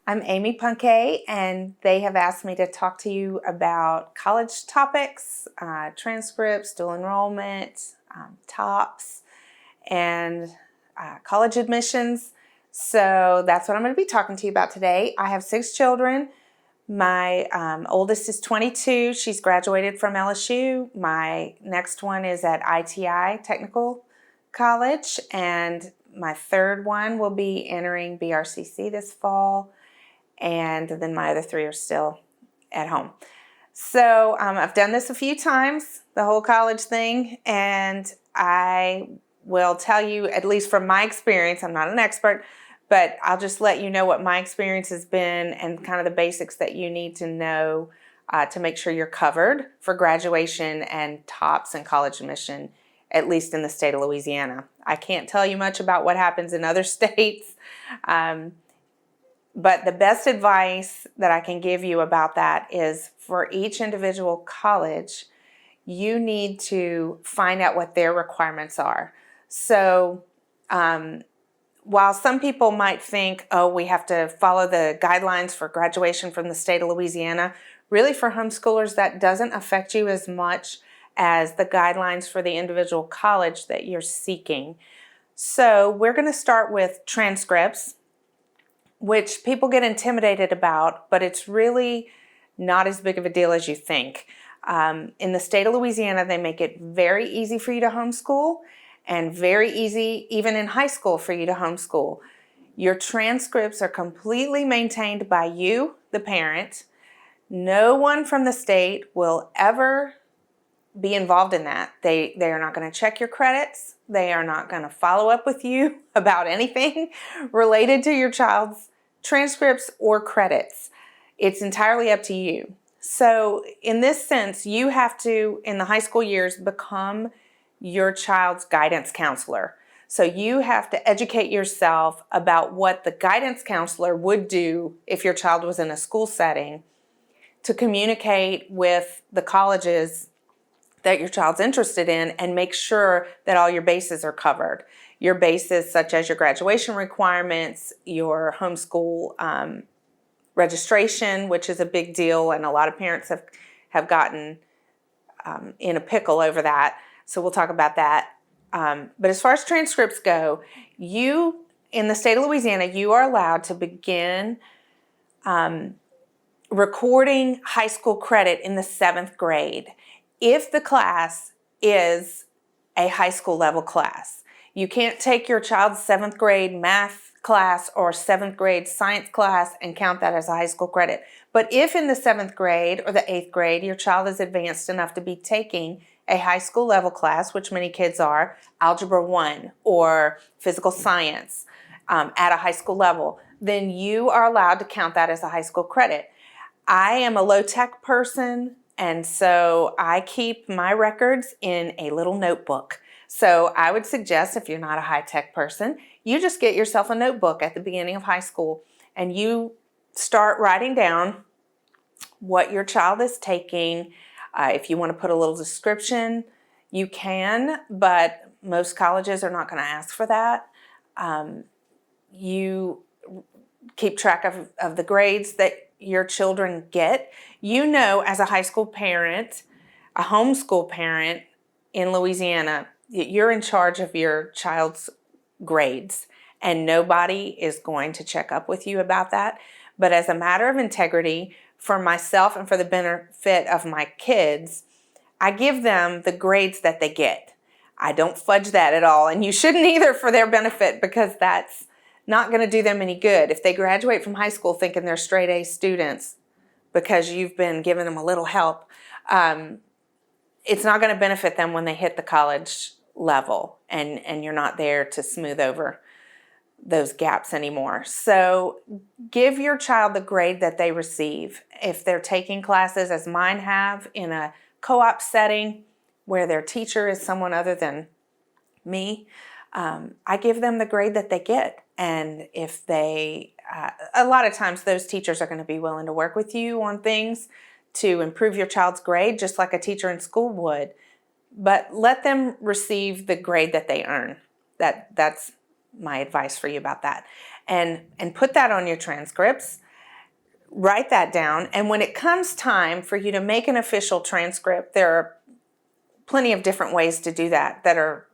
I'm Amy Punkay, and they have asked me to talk to you about college topics, transcripts, dual enrollment, TOPS, and college admissions. So that's what I'm going to be talking to you about today. I have 6 children. My oldest is 22. She's graduated from LSU. My next one is at ITI Technical College, and my third one will be entering BRCC this fall. And then my other 3 are still at home. So I've done this a few times, the whole college thing, and I will tell you, at least from my experience, I'm not an expert, but I'll just let you know what my experience has been and kind of the basics that you need to know to make sure you're covered for graduation and TOPS and college admission, at least in the state of Louisiana. I can't tell you much about what happens in other states. But the best advice that I can give you about that is for each individual college, you need to find out what their requirements are. So while some people might think, oh, we have to follow the guidelines for graduation from the state of Louisiana, really for homeschoolers, that doesn't affect you as much as the guidelines for the individual college that you're seeking. So we're going to start with transcripts, which people get intimidated about, but it's really not as big of a deal as you think. In the state of Louisiana, they make it very easy for you to homeschool and very easy, even in high school, for you to homeschool. Your transcripts are completely maintained by you, the parent. No one from the state will ever be involved in that. They are not going to check your credits. They are not going to follow up with you about anything related to your child's transcripts or credits. It's entirely up to you. So in this sense, you have to, in the high school years, become your child's guidance counselor. So you have to educate yourself about what the guidance counselor would do if your child was in a school setting to communicate with the colleges that your child's interested in and make sure that all your bases are covered. Your bases such as your graduation requirements, your homeschool registration, which is a big deal, and a lot of parents have gotten in a pickle over that. So we'll talk about that. But as far as transcripts go, you, in the state of Louisiana, you are allowed to begin recording high school credit in the 7th grade if the class is a high school level class. You can't take your child's 7th grade math class or 7th grade science class and count that as a high school credit. But if in the 7th grade or the 8th grade your child is advanced enough to be taking a high school level class, which many kids are, Algebra 1 or physical science at a high school level, then you are allowed to count that as a high school credit. I am a low-tech person, and so I keep my records in a little notebook. So I would suggest, if you're not a high-tech person, you just get yourself a notebook at the beginning of high school and you start writing down what your child is taking. If you want to put a little description, you can, but most colleges are not going to ask for that. You keep track of the grades that your children get. You know, as a high school parent, a homeschool parent in Louisiana, you're in charge of your child's grades, and nobody is going to check up with you about that. But as a matter of integrity, for myself and for the benefit of my kids, I give them the grades that they get. I don't fudge that at all, and you shouldn't either, for their benefit, because that's not going to do them any good. If they graduate from high school thinking they're straight A students because you've been giving them a little help, it's not going to benefit them when they hit the college level, and you're not there to smooth over those gaps anymore. So give your child the grade that they receive. If they're taking classes, as mine have, in a co-op setting where their teacher is someone other than me, I give them the grade that they get. And if they, a lot of times those teachers are going to be willing to work with you on things to improve your child's grade, just like a teacher in school would. But let them receive the grade that they earn. That's my advice for you about that. And put that on your transcripts. write that down. And when it comes time for you to make an official transcript, there are plenty of different ways to do that are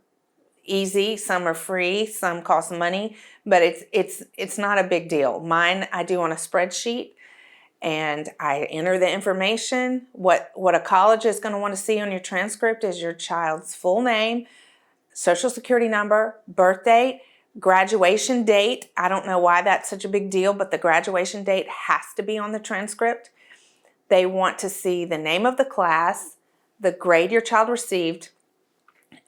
easy. Some are free, some cost money, but it's not a big deal. Mine I do on a spreadsheet, and I enter the information. What a college is going to want to see on your transcript is your child's full name, social security number, birth date, graduation date. I don't know why that's such a big deal, but the graduation date has to be on the transcript. They want to see the name of the class, the grade your child received,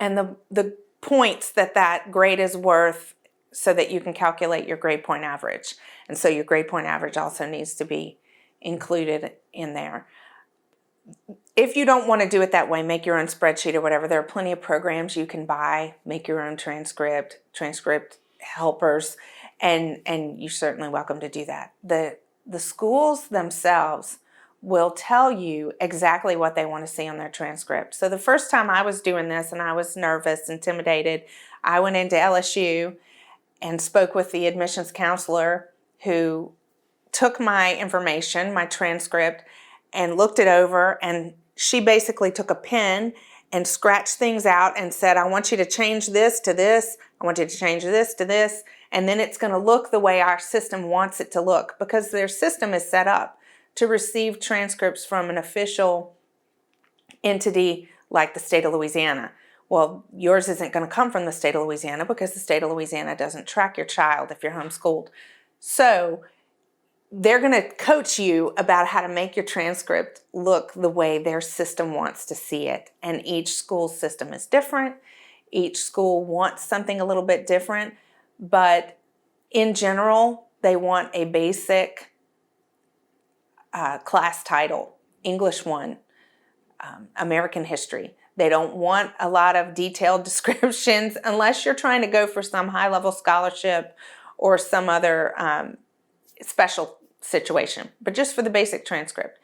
and the points that grade is worth, so that you can calculate your grade point average. And so your grade point average also needs to be included in there. If you don't want to do it that way, make your own spreadsheet or whatever. There are plenty of programs you can buy, make your own transcript helpers, and you're certainly welcome to do that. The schools themselves will tell you exactly what they want to see on their transcript. So the first time I was doing this and I was nervous, intimidated, I went into LSU and spoke with the admissions counselor, who took my information, my transcript, and looked it over, and she basically took a pen and scratched things out and said, I want you to change this to this, I want you to change this to this, and then it's going to look the way our system wants it to look, because their system is set up to receive transcripts from an official entity like the state of Louisiana. Well, yours isn't going to come from the state of Louisiana, because the state of Louisiana doesn't track your child if you're homeschooled. So they're going to coach you about how to make your transcript look the way their system wants to see it. And each school's system is different. Each school wants something a little bit different. But in general, they want a basic class title, English 1, American history. They don't want a lot of detailed descriptions unless you're trying to go for some high-level scholarship or some other special situation. But just for the basic transcript,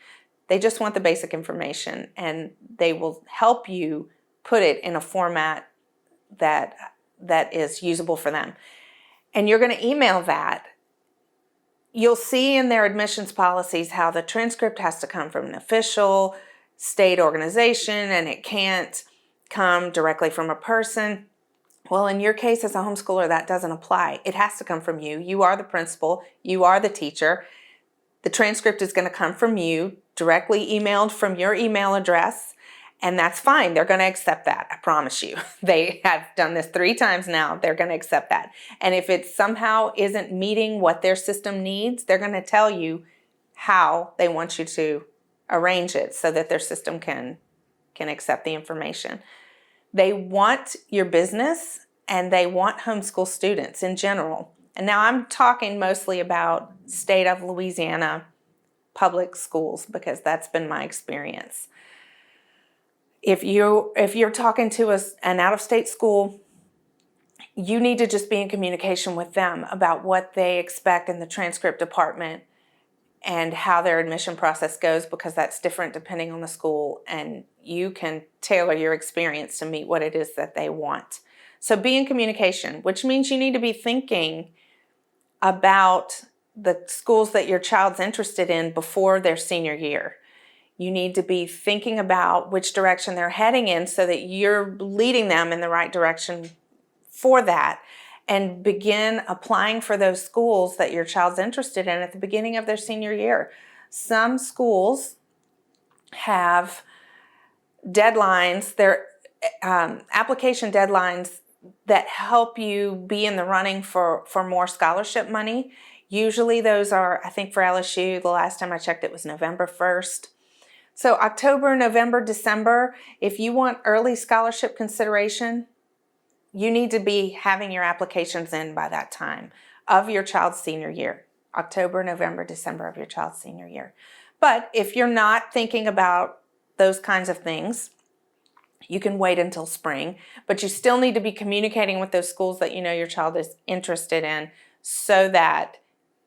they just want the basic information, and they will help you put it in a format that is usable for them. And you're going to email that. You'll see in their admissions policies how the transcript has to come from an official state organization, and it can't come directly from a person. Well, in your case as a homeschooler, that doesn't apply. It has to come from you. You are the principal. You are the teacher. The transcript is going to come from you, directly emailed from your email address, and that's fine. They're going to accept that. I promise you. They have done this 3 times now. They're going to accept that. And if it somehow isn't meeting what their system needs, they're going to tell you how they want you to arrange it so that their system can accept the information. They want your business, and they want homeschool students in general. And now I'm talking mostly about state of Louisiana public schools, because that's been my experience. If you're talking to an out-of-state school, you need to just be in communication with them about what they expect in the transcript department and how their admission process goes, because that's different depending on the school, and you can tailor your experience to meet what it is that they want. So be in communication, which means you need to be thinking about the schools that your child's interested in before their senior year. You need to be thinking about which direction they're heading in so that you're leading them in the right direction for that, and begin applying for those schools that your child's interested in at the beginning of their senior year. Some schools have deadlines, their application deadlines, that help you be in the running for more scholarship money. Usually those are, I think for LSU, the last time I checked, it was November 1st. So October, November, December, if you want early scholarship consideration, you need to be having your applications in by that time of your child's senior year. October, November, December of your child's senior year. But if you're not thinking about those kinds of things, you can wait until spring, but you still need to be communicating with those schools that you know your child is interested in, so that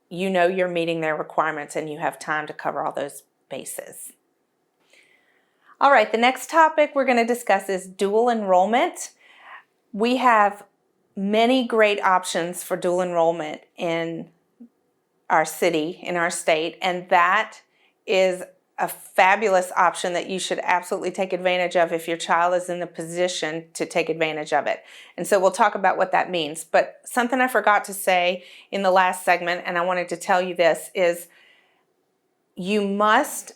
you know you're meeting their requirements and you have time to cover all those bases. All right, the next topic we're going to discuss is dual enrollment. We have many great options for dual enrollment in our city, in our state, and that is a fabulous option that you should absolutely take advantage of if your child is in the position to take advantage of it. And so we'll talk about what that means. But something I forgot to say in the last segment, and I wanted to tell you this, is you must,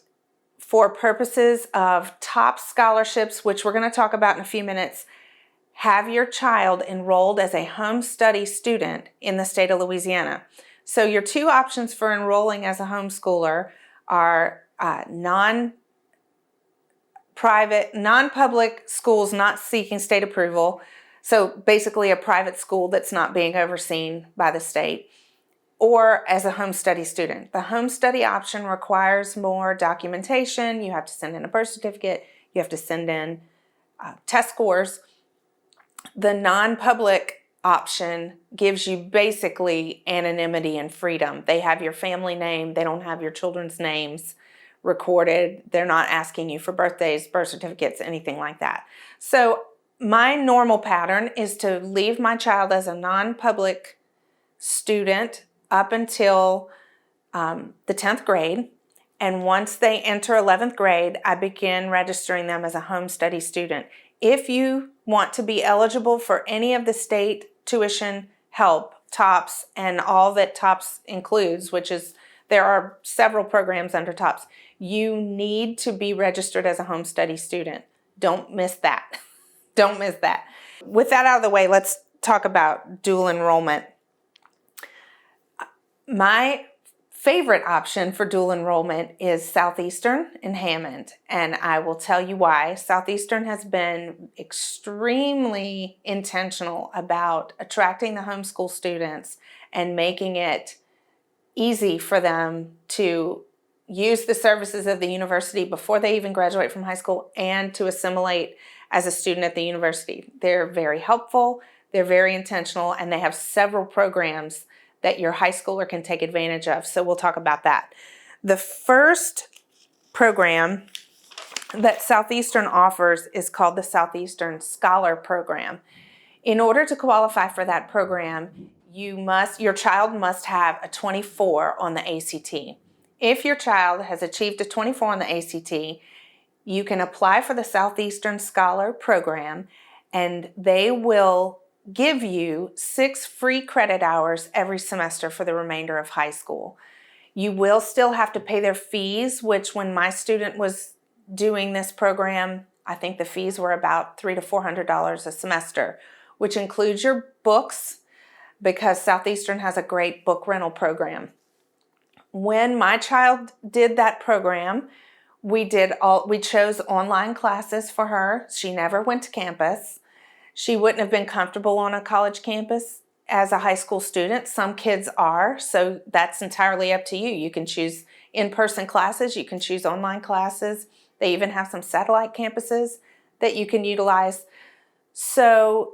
for purposes of top scholarships, which we're going to talk about in a few minutes, have your child enrolled as a home study student in the state of Louisiana. So your two options for enrolling as a homeschooler are non-public schools not seeking state approval. So basically a private school that's not being overseen by the state, or as a home study student. The home study option requires more documentation. You have to send in a birth certificate. You have to send in test scores. The non-public option gives you basically anonymity and freedom. They have your family name. They don't have your children's names recorded. They're not asking you for birthdays, birth certificates, anything like that. So my normal pattern is to leave my child as a non-public student up until the 10th grade. And once they enter 11th grade, I begin registering them as a home study student. If you want to be eligible for any of the state tuition help, TOPS, and all that TOPS includes, which is, there are several programs under TOPS, you need to be registered as a home study student. Don't miss that. Don't miss that. With that out of the way, let's talk about dual enrollment. My favorite option for dual enrollment is Southeastern in Hammond, and I will tell you why. Southeastern has been extremely intentional about attracting the homeschool students and making it easy for them to use the services of the university before they even graduate from high school and to assimilate as a student at the university. They're very helpful, they're very intentional, and they have several programs that your high schooler can take advantage of. So we'll talk about that. The first program that Southeastern offers is called the Southeastern Scholar Program. In order to qualify for that program, your child must have a 24 on the ACT. If your child has achieved a 24 on the ACT, you can apply for the Southeastern Scholar Program, and they will give you 6 free credit hours every semester for the remainder of high school. You will still have to pay their fees, which when my student was doing this program, I think the fees were about $300 to $400 a semester, which includes your books, because Southeastern has a great book rental program. When my child did that program, we chose online classes for her. She never went to campus. She wouldn't have been comfortable on a college campus as a high school student. Some kids are, so that's entirely up to you. You can choose in-person classes, you can choose online classes. They even have some satellite campuses that you can utilize. So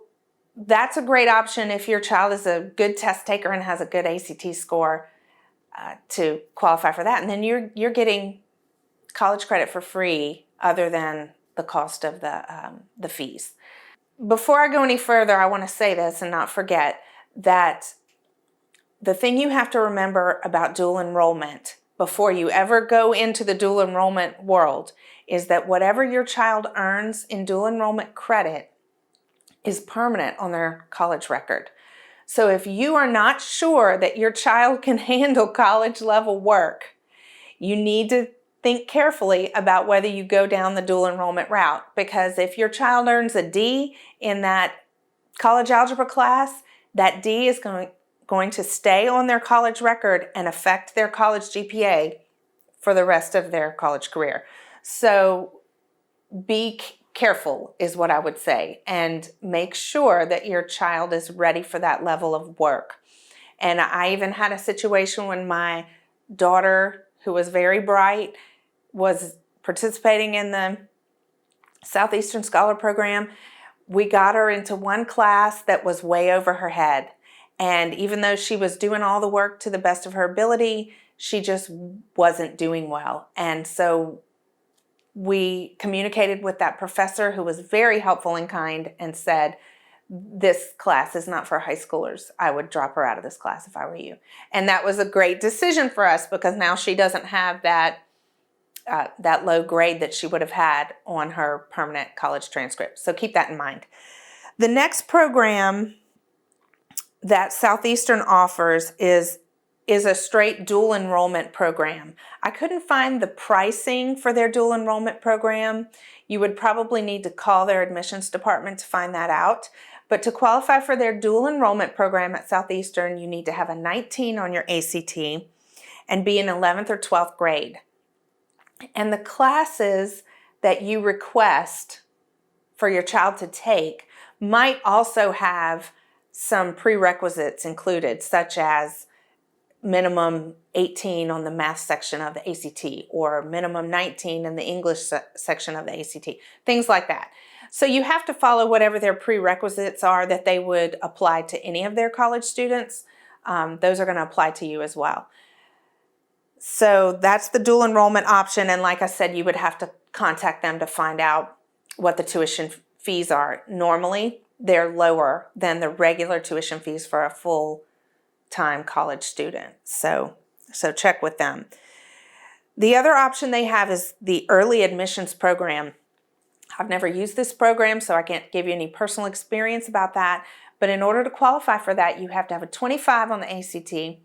that's a great option if your child is a good test taker and has a good ACT score to qualify for that. And then you're getting college credit for free other than the cost of the fees. Before I go any further, I want to say this and not forget that the thing you have to remember about dual enrollment before you ever go into the dual enrollment world is that whatever your child earns in dual enrollment credit is permanent on their college record. So if you are not sure that your child can handle college level work, you need to think carefully about whether you go down the dual enrollment route, because if your child earns a D in that college algebra class, that D is going to stay on their college record and affect their college GPA for the rest of their college career. So be careful is what I would say, and make sure that your child is ready for that level of work. And I even had a situation when my daughter, who was very bright, was participating in the Southeastern Scholar Program. We got her into one class that was way over her head. And even though she was doing all the work to the best of her ability, she just wasn't doing well. And so we communicated with that professor, who was very helpful and kind, and said, this class is not for high schoolers. I would drop her out of this class if I were you. And that was a great decision for us because now she doesn't have that low grade that she would have had on her permanent college transcript. So keep that in mind. The next program that Southeastern offers is a straight dual enrollment program. I couldn't find the pricing for their dual enrollment program. You would probably need to call their admissions department to find that out. But to qualify for their dual enrollment program at Southeastern, you need to have a 19 on your ACT and be in 11th or 12th grade. And the classes that you request for your child to take might also have some prerequisites included, such as minimum 18 on the math section of the ACT or minimum 19 in the English section of the ACT, things like that. So you have to follow whatever their prerequisites are that they would apply to any of their college students. Those are going to apply to you as well. So that's the dual enrollment option. And like I said, you would have to contact them to find out what the tuition fees are. Normally, they're lower than the regular tuition fees for a full-time college student. So check with them. The other option they have is the early admissions program. I've never used this program, so I can't give you any personal experience about that. But in order to qualify for that, you have to have a 25 on the ACT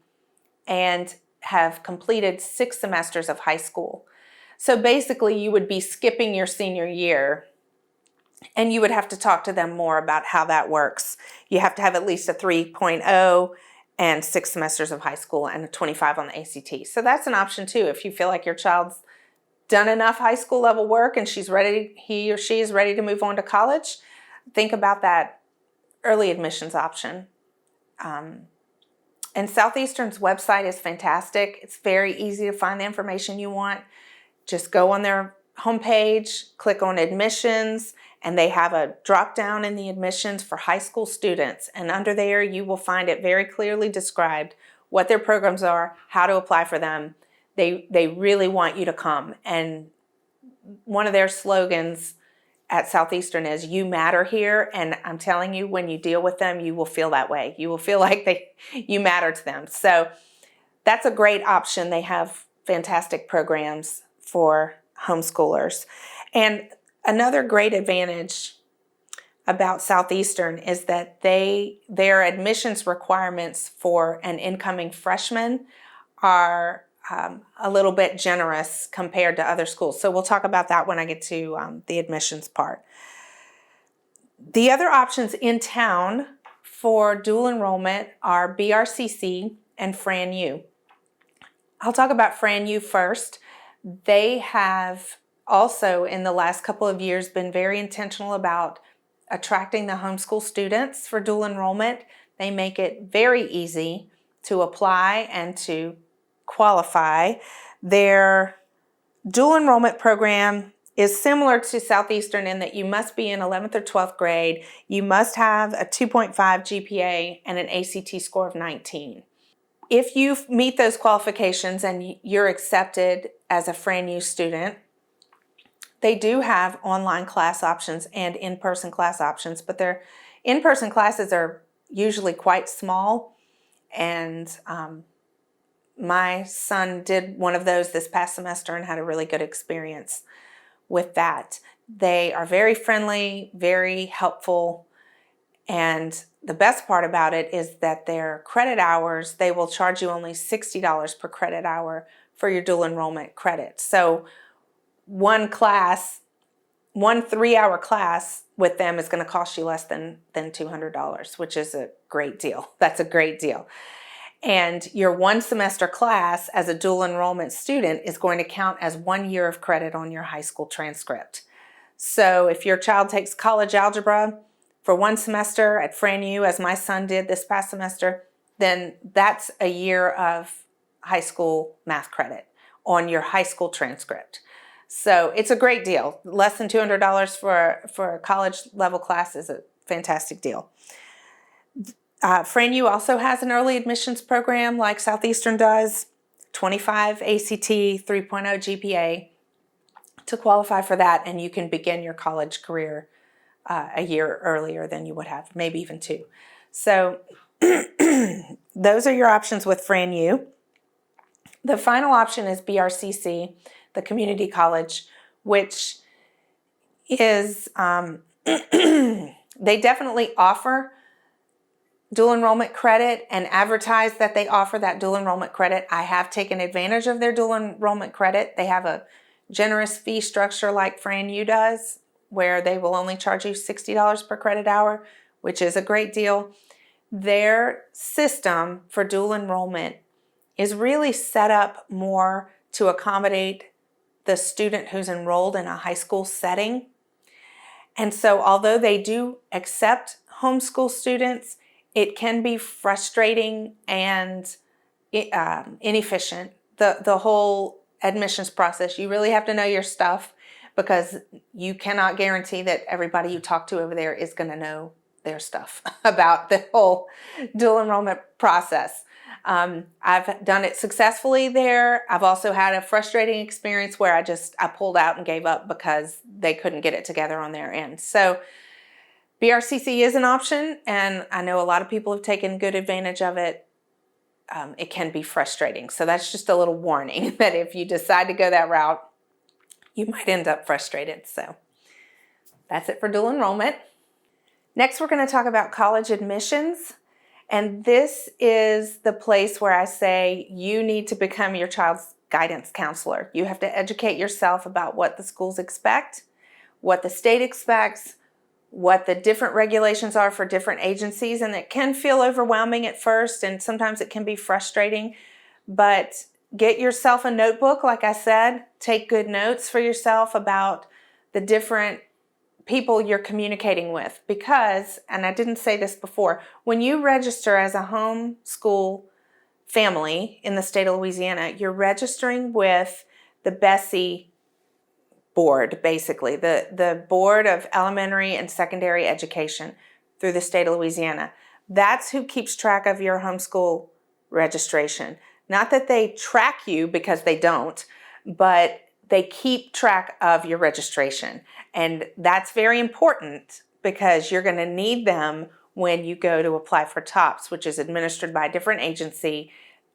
and have completed 6 semesters of high school. So basically, you would be skipping your senior year, and you would have to talk to them more about how that works. You have to have at least a 3.0 and 6 semesters of high school and a 25 on the ACT. So that's an option too. If you feel like your child's done enough high school level work and he or she is ready to move on to college, think about that early admissions option. And Southeastern's website is fantastic. It's very easy to find the information you want. Just go on their homepage, click on admissions, and they have a drop down in the admissions for high school students. And under there, you will find it very clearly described what their programs are, how to apply for them. They really want you to come. And one of their slogans at Southeastern is "You matter here." And I'm telling you, when you deal with them, you will feel that way. You will feel like you matter to them. So that's a great option. They have fantastic programs for homeschoolers. And another great advantage about Southeastern is that their admissions requirements for an incoming freshman are a little bit generous compared to other schools. So we'll talk about that when I get to the admissions part. The other options in town for dual enrollment are BRCC and FranU. I'll talk about FranU first. They have also in the last couple of years been very intentional about attracting the homeschool students for dual enrollment. They make it very easy to apply and to qualify. Their dual enrollment program is similar to Southeastern in that you must be in 11th or 12th grade. You must have a 2.5 GPA and an ACT score of 19. If you meet those qualifications and you're accepted as a FranU student, they do have online class options and in-person class options, but their in-person classes are usually quite small. And my son did one of those this past semester and had a really good experience with that. They are very friendly, very helpful, and the best part about it is that their credit hours, they will charge you only $60 per credit hour for your dual enrollment credit. So one 3-hour class with them is going to cost you less than $200, which is a great deal. That's a great deal. And your 1 semester class as a dual enrollment student is going to count as 1 year of credit on your high school transcript. So if your child takes college algebra for 1 semester at FranU, as my son did this past semester, then that's a year of high school math credit on your high school transcript. So it's a great deal. Less than $200 for a college level class is a fantastic deal. FranU also has an early admissions program like Southeastern does, 25 ACT, 3.0 GPA to qualify for that, and you can begin your college career a year earlier than you would have, maybe even 2. So those are your options with Fran U. The final option is BRCC, the community college, which is, they definitely offer dual enrollment credit and advertise that they offer that dual enrollment credit. I have taken advantage of their dual enrollment credit. They have a generous fee structure like Fran U does, where they will only charge you $60 per credit hour, which is a great deal. Their system for dual enrollment is really set up more to accommodate the student who's enrolled in a high school setting. And so although they do accept homeschool students, it can be frustrating and inefficient. The whole admissions process, you really have to know your stuff, because you cannot guarantee that everybody you talk to over there is going to know their stuff about the whole dual enrollment process. I've done it successfully there. I've also had a frustrating experience where I pulled out and gave up because they couldn't get it together on their end. So BRCC is an option, and I know a lot of people have taken good advantage of it. It can be frustrating. So that's just a little warning that if you decide to go that route, you might end up frustrated. So that's it for dual enrollment. Next, we're going to talk about college admissions. And this is the place where I say you need to become your child's guidance counselor. You have to educate yourself about what the schools expect, what the state expects, what the different regulations are for different agencies. And it can feel overwhelming at first, and sometimes it can be frustrating. But get yourself a notebook, like I said. Take good notes for yourself about the different people you're communicating with, because, and I didn't say this before, when you register as a homeschool family in the state of Louisiana, you're registering with the BESE board, basically, the Board of Elementary and Secondary Education through the state of Louisiana. That's who keeps track of your homeschool registration. Not that they track you, because they don't, but they keep track of your registration. And that's very important, because you're going to need them when you go to apply for TOPS, which is administered by a different agency.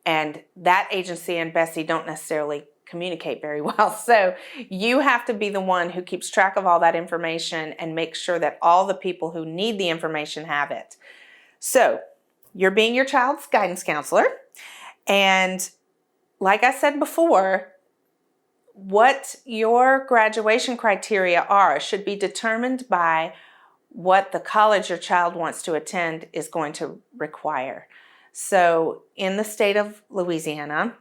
And that agency and BESE don't necessarily communicate very well. So you have to be the one who keeps track of all that information and make sure that all the people who need the information have it. So you're being your child's guidance counselor. And like I said before, what your graduation criteria are should be determined by what the college your child wants to attend is going to require. So in the state of Louisiana,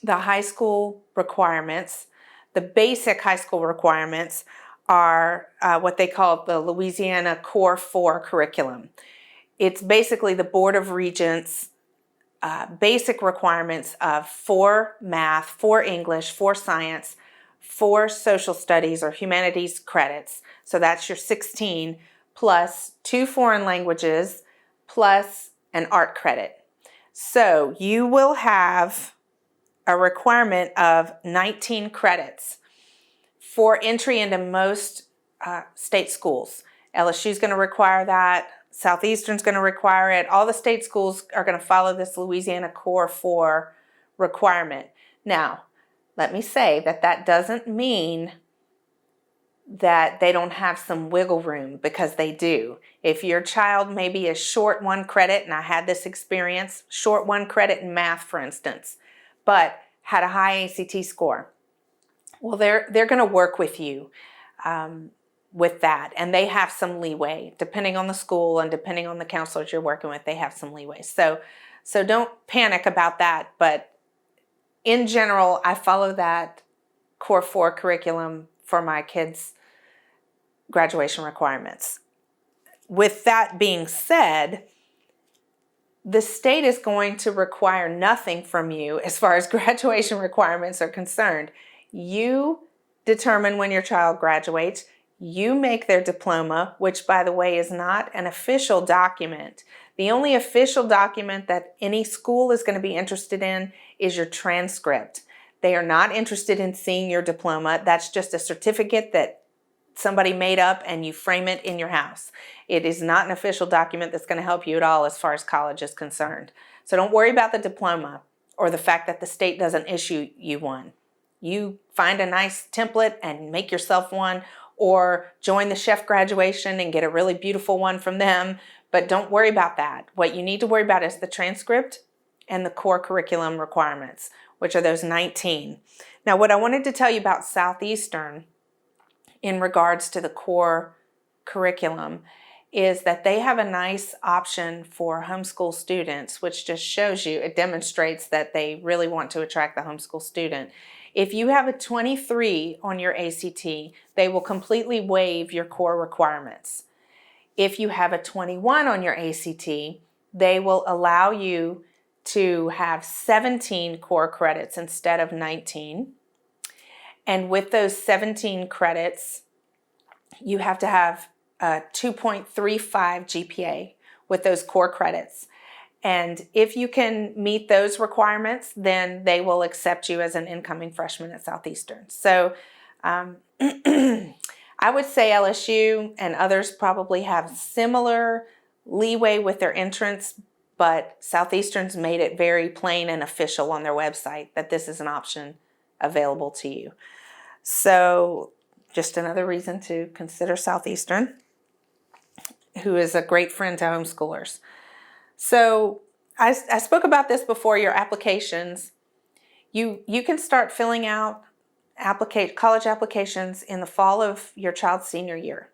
the high school requirements, the basic high school requirements, are what they call the Louisiana Core 4 curriculum. It's basically the Board of Regents' basic requirements of 4 math, 4 English, 4 science, 4 social studies or humanities credits. So that's your 16, plus 2 foreign languages, plus an art credit. So you will have a requirement of 19 credits for entry into most state schools. LSU is going to require that. Southeastern's going to require it. All the state schools are going to follow this Louisiana Core 4 requirement. Now, let me say that that doesn't mean that they don't have some wiggle room, because they do. If your child maybe is short 1 credit, and I had this experience, short 1 credit in math, for instance, but had a high ACT score, well, they're going to work with you with that, and they have some leeway depending on the school and depending on the counselors you're working with. They have some leeway, so don't panic about that. But in general, I follow that Core 4 curriculum for my kids' graduation requirements. With that being said, the state is going to require nothing from you as far as graduation requirements are concerned. You determine when your child graduates. You make their diploma, which, by the way, is not an official document. The only official document that any school is going to be interested in is your transcript. They are not interested in seeing your diploma. That's just a certificate that somebody made up and you frame it in your house. It is not an official document that's going to help you at all as far as college is concerned. So don't worry about the diploma or the fact that the state doesn't issue you one. You find a nice template and make yourself one, or join the chef graduation and get a really beautiful one from them. But don't worry about that. What you need to worry about is the transcript and the core curriculum requirements, which are those 19. Now, what I wanted to tell you about Southeastern in regards to the core curriculum is that they have a nice option for homeschool students, which just shows you, it demonstrates that they really want to attract the homeschool student. If you have a 23 on your ACT, they will completely waive your core requirements. If you have a 21 on your ACT, they will allow you to have 17 core credits instead of 19. And with those 17 credits, you have to have a 2.35 GPA with those core credits. And if you can meet those requirements, then they will accept you as an incoming freshman at Southeastern. So I would say LSU and others probably have similar leeway with their entrance, but Southeastern's made it very plain and official on their website that this is an option available to you. So just another reason to consider Southeastern, who is a great friend to homeschoolers. So I spoke about this before, your applications. You can start filling out college applications in the fall of your child's senior year.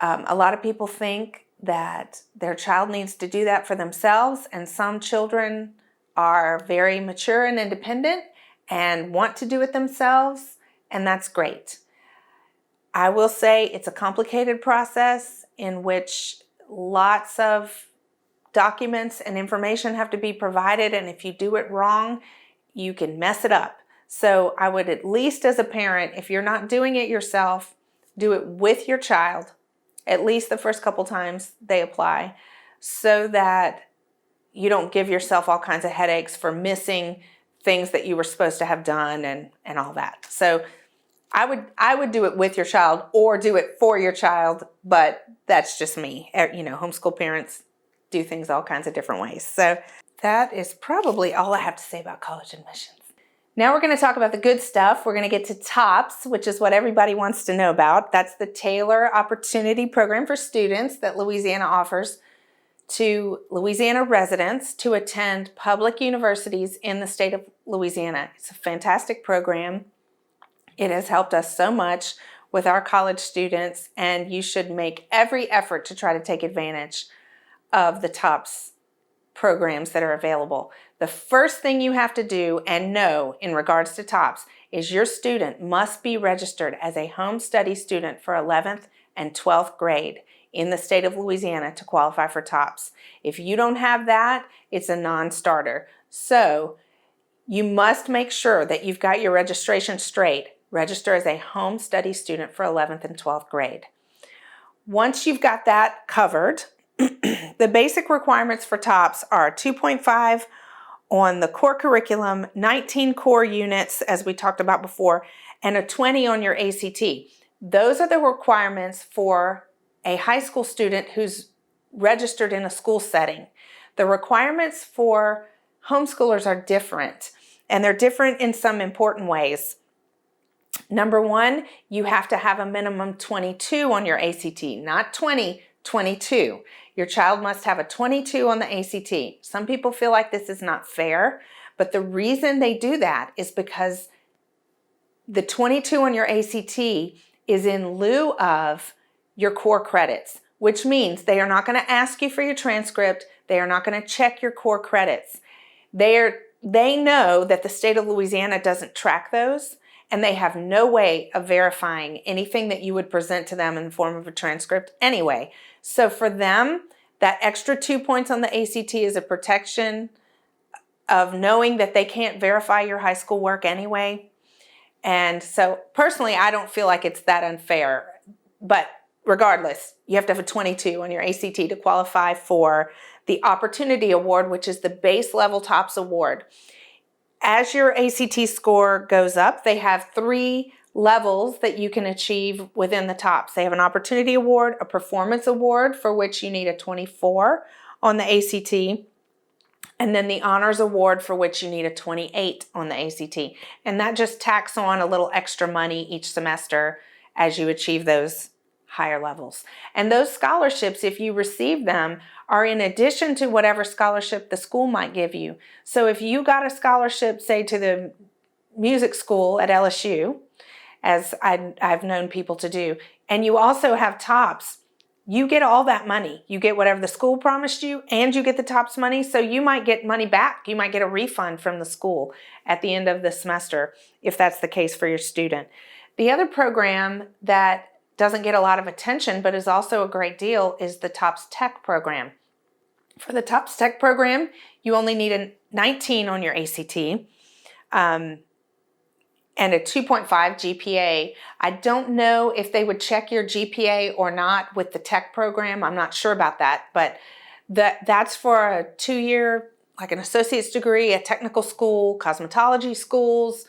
A lot of people think that their child needs to do that for themselves, and some children are very mature and independent and want to do it themselves, and that's great. I will say it's a complicated process in which lots of documents and information have to be provided, and if you do it wrong, you can mess it up. So I would, at least as a parent, if you're not doing it yourself, do it with your child, at least the first couple times they apply, so that you don't give yourself all kinds of headaches for missing things that you were supposed to have done and all that. So I would do it with your child or do it for your child, but that's just me. You know, homeschool parents do things all kinds of different ways. So that is probably all I have to say about college admissions. Now we're going to talk about the good stuff. We're going to get to TOPS, which is what everybody wants to know about. That's the Taylor Opportunity Program for students that Louisiana offers to Louisiana residents to attend public universities in the state of Louisiana. It's a fantastic program. It has helped us so much with our college students, and you should make every effort to try to take advantage of the TOPS programs that are available. The first thing you have to do and know in regards to TOPS is your student must be registered as a home study student for 11th and 12th grade in the state of Louisiana to qualify for TOPS. If you don't have that, it's a non-starter. So you must make sure that you've got your registration straight. Register as a home study student for 11th and 12th grade. Once you've got that covered, the basic requirements for TOPS are 2.5 on the core curriculum, 19 core units, as we talked about before, and a 20 on your ACT. Those are the requirements for a high school student who's registered in a school setting. The requirements for homeschoolers are different, and they're different in some important ways. Number one, you have to have a minimum 22 on your ACT, not 20, 22. Your child must have a 22 on the ACT. Some people feel like this is not fair, but the reason they do that is because the 22 on your ACT is in lieu of your core credits, which means they are not going to ask you for your transcript. They are not going to check your core credits. They know that the state of Louisiana doesn't track those, and they have no way of verifying anything that you would present to them in the form of a transcript anyway. So for them, that extra 2 points on the ACT is a protection of knowing that they can't verify your high school work anyway. And so personally, I don't feel like it's that unfair. But regardless, you have to have a 22 on your ACT to qualify for the Opportunity Award, which is the base level TOPS award. As your ACT score goes up, they have 3 levels that you can achieve within the TOPS. They have an opportunity award, a performance award for which you need a 24 on the ACT, and then the honors award for which you need a 28 on the ACT. And that just tacks on a little extra money each semester as you achieve those higher levels. And those scholarships, if you receive them, are in addition to whatever scholarship the school might give you. So if you got a scholarship, say to the music school at LSU, as I've known people to do, and you also have TOPS, you get all that money. You get whatever the school promised you, and you get the TOPS money, so you might get money back. You might get a refund from the school at the end of the semester, if that's the case for your student. The other program that doesn't get a lot of attention, but is also a great deal, is the TOPS Tech program. For the TOPS Tech program, you only need a 19 on your ACT, and a 2.5 GPA. I don't know if they would check your GPA or not with the tech program. I'm not sure about that, but that's for a 2-year, like an associate's degree, a technical school, cosmetology schools.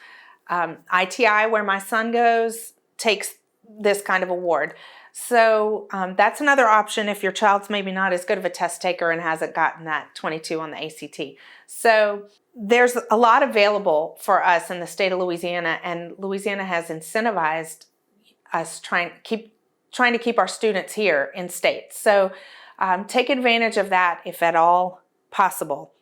ITI, where my son goes, takes this kind of award. So that's another option if your child's maybe not as good of a test taker and hasn't gotten that 22 on the ACT. So there's a lot available for us in the state of Louisiana, and Louisiana has incentivized us trying to keep our students here in state. So take advantage of that if at all possible.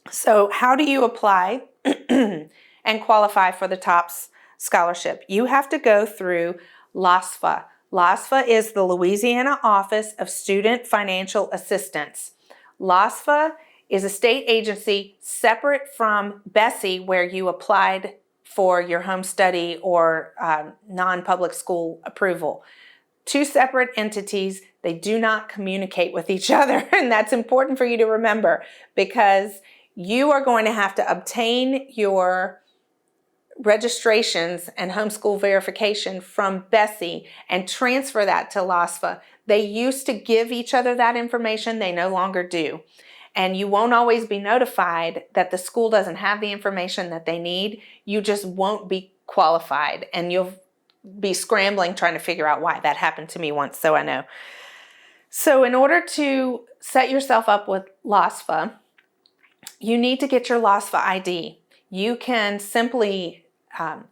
So how do you apply and qualify for the TOPS scholarship? You have to go through LOSFA. LOSFA is the Louisiana Office of Student Financial Assistance. LOSFA is a state agency separate from BESI, where you applied for your home study or non-public school approval. Two separate entities. They do not communicate with each other, and that's important for you to remember, because you are going to have to obtain your registrations and homeschool verification from BESI and transfer that to LOSFA. They used to give each other that information. They no longer do. And you won't always be notified that the school doesn't have the information that they need. You just won't be qualified, and you'll be scrambling trying to figure out why. That happened to me once, so I know. So in order to set yourself up with LOSFA, you need to get your LOSFA ID. You can simply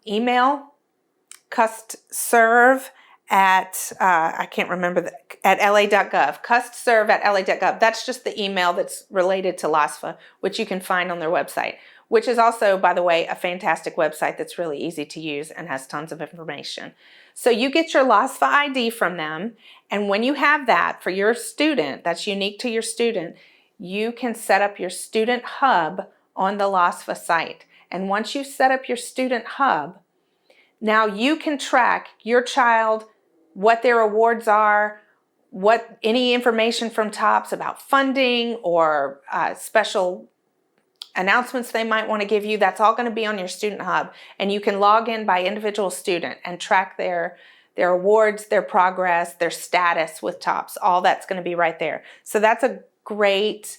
email custserve at, I can't remember, at la.gov, custserve at la.gov. That's just the email that's related to LOSFA, which you can find on their website, which is also, by the way, a fantastic website that's really easy to use and has tons of information. So you get your LOSFA ID from them, and when you have that for your student, that's unique to your student, you can set up your student hub on the LOSFA site. And once you set up your student hub, now you can track your child, what their awards are, what any information from TOPS about funding or special announcements they might want to give you. That's all going to be on your student hub, and you can log in by individual student and track their awards, their progress, their status with TOPS. All that's going to be right there. So that's a great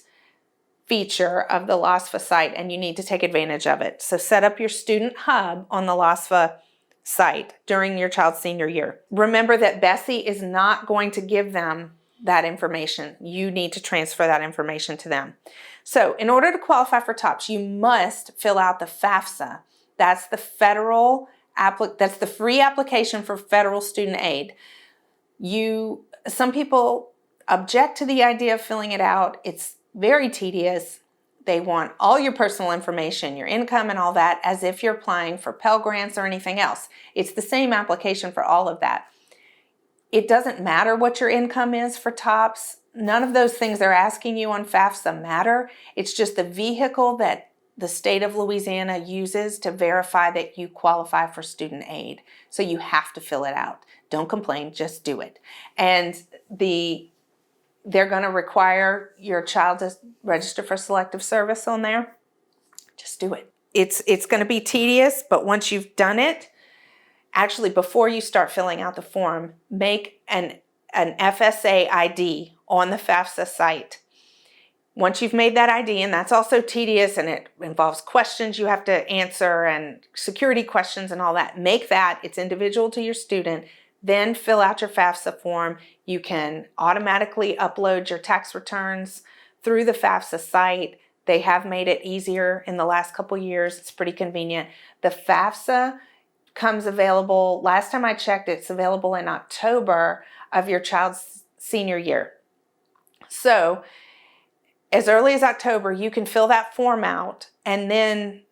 feature of the LOSFA site, and you need to take advantage of it. So set up your student hub on the LOSFA site during your child's senior year. Remember that BESI is not going to give them that information. You need to transfer that information to them. So in order to qualify for TOPS, you must fill out the FAFSA. That's the that's the free application for federal student aid. Some people object to the idea of filling it out. It's very tedious. They want all your personal information, your income and all that, as if you're applying for Pell Grants or anything else. It's the same application for all of that. It doesn't matter what your income is for TOPS. None of those things they're asking you on FAFSA matter. It's just the vehicle that the state of Louisiana uses to verify that you qualify for student aid. So you have to fill it out. Don't complain, just do it. And they're going to require your child to register for selective service on there. Just do it. It's going to be tedious, but once you've done it, actually before you start filling out the form, make an FSA ID on the FAFSA site. Once you've made that ID, and that's also tedious and it involves questions you have to answer and security questions and all that, make that, it's individual to your student, then fill out your FAFSA form. You can automatically upload your tax returns through the FAFSA site. They have made it easier in the last couple years. It's pretty convenient. The FAFSA comes available, last time I checked, it's available in October of your child's senior year. So as early as October, you can fill that form out, and then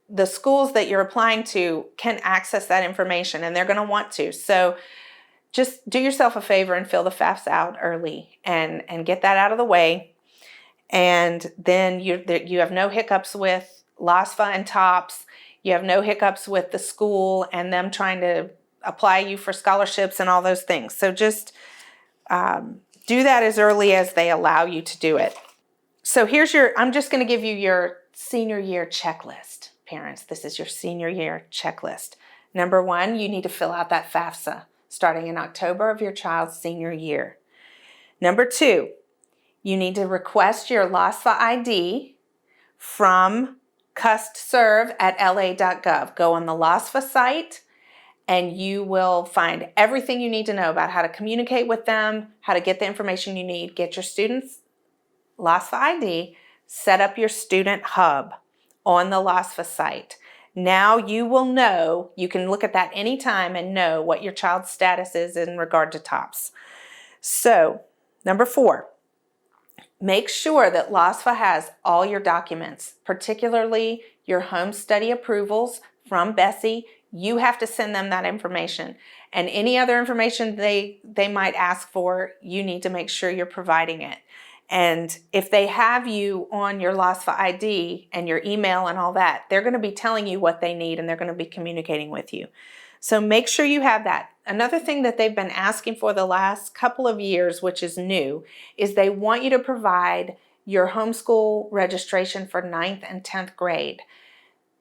the schools that you're applying to can access that information, and they're going to want to. So just do yourself a favor and fill the FAFSA out early and get that out of the way. And then you have no hiccups with LASFA and TOPS. You have no hiccups with the school and them trying to apply you for scholarships and all those things. So just do that as early as they allow you to do it. So I'm just going to give you your senior year checklist. Parents, this is your senior year checklist. Number 1, you need to fill out that FAFSA starting in October of your child's senior year. Number 2, you need to request your LASFA ID from custserve at la.gov. Go on the LASFA site and you will find everything you need to know about how to communicate with them, how to get the information you need, get your students' LASFA ID, set up your student hub on the LASFA site. Now you will know, you can look at that anytime and know what your child's status is in regard to TOPS. So, number 4, make sure that LASFA has all your documents, particularly your home study approvals from Bessie. You have to send them that information. And any other information they might ask for, you need to make sure you're providing it. And if they have you on your LASFA ID and your email and all that, they're going to be telling you what they need and they're going to be communicating with you. So make sure you have that. Another thing that they've been asking for the last couple of years, which is new, is they want you to provide your homeschool registration for 9th and 10th grade.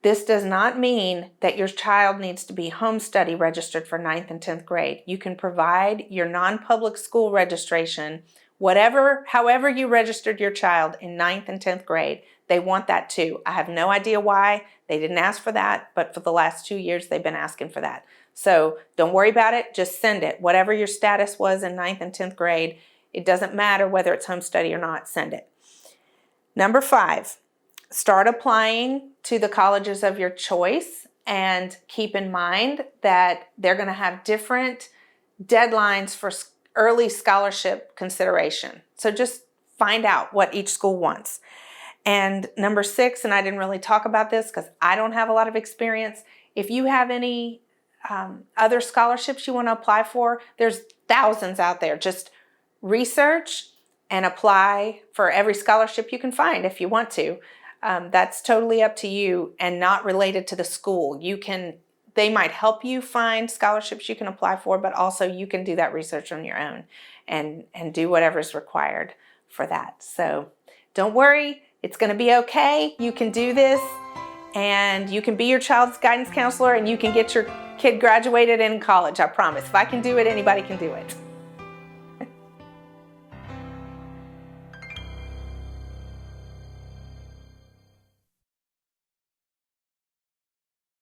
This does not mean that your child needs to be home study registered for 9th and 10th grade. You can provide your non-public school registration, however you registered your child in 9th and 10th grade. They want that too. I have no idea why. They didn't ask for that, but for the last 2 years, they've been asking for that. So don't worry about it. Just send it. Whatever your status was in 9th and 10th grade, it doesn't matter whether it's home study or not, send it. Number 5, start applying to the colleges of your choice, and keep in mind that they're going to have different deadlines for early scholarship consideration. So just find out what each school wants. And number 6, and I didn't really talk about this because I don't have a lot of experience, if you have any other scholarships you want to apply for, there's thousands out there. Just research and apply for every scholarship you can find if you want to. That's totally up to you and not related to the school. They might help you find scholarships you can apply for, but also you can do that research on your own and do whatever's required for that. So don't worry, it's going to be okay. You can do this, and you can be your child's guidance counselor, and you can get your kid graduated in college, I promise. If I can do it, anybody can do it.